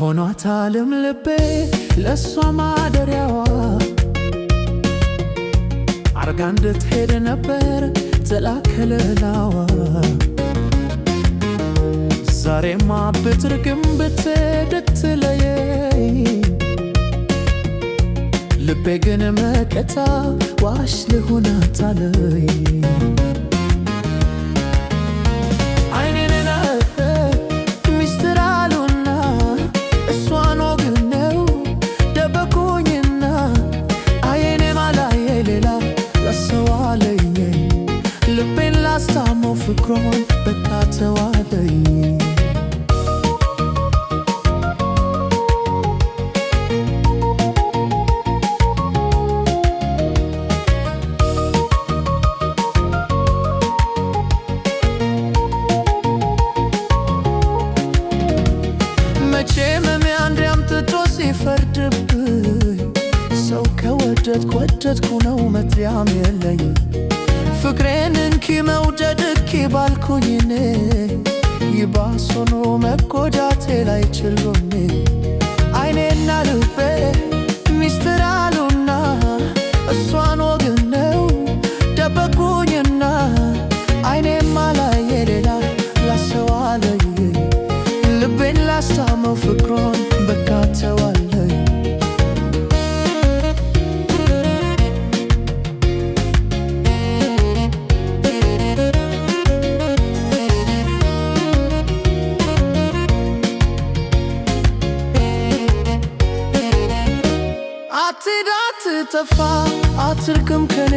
ሆኗታልም ልቤ ለሷ ማደሪያዋ አርጋ እንድትሄድ ነበር ጥላ ከለላዋ። ዛሬማ ብትርቅም ብትለየኝ ልቤ ግን መከታ ዋሽ ልሆናት አለኝ። አይኔን ሚስጥር አሉና እሷን ወግነው ደበቁኝና አይኔ ማላየ ሌላ ላሰዋለኝ ልቤን ላስታመው ፍቅሯን በቃ ተዋለኝ። መቼም አንዴ አምጥቶ ሲፈርድብኝ ሰው ከወደድኩ ወደድኩ ነው መጥሪያም የለኝ። ፍቅሬን እንኪ መውደድ እኪ ባልኩኝኔ ይባስ ሆኖ መጎዳቴ ላይ ችሎኔ አይኔና ልቤ ሚስጥር አሉና እሷን ወግነው ደበቁኝና አይኔማ ላየ ሌላ ላሰዋለኝ ልቤን ላስታመው ፍቅሯን በቃ ተዋለኝ። አትሂድ አትጠፋ አትርቅም ከኔ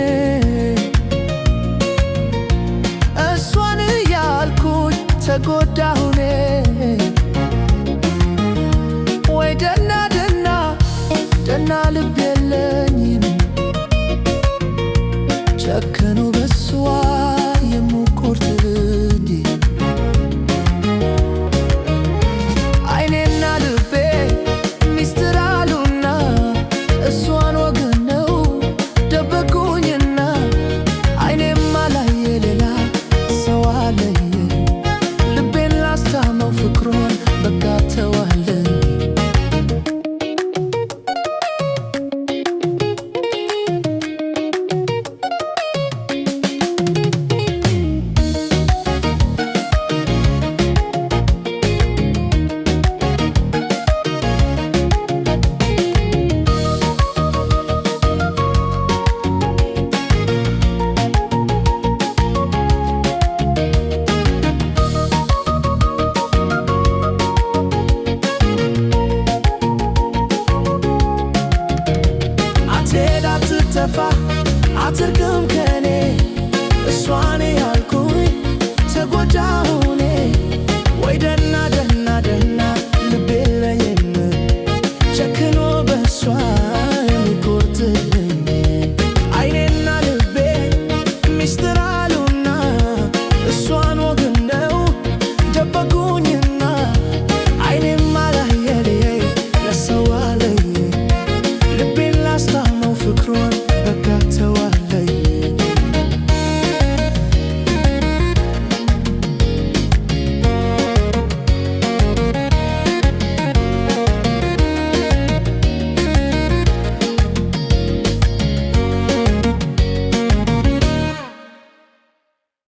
እሷን እያልኩኝ ተጎዳሁኔ። ወይ ደና ልብ የለኝም ጨከኑ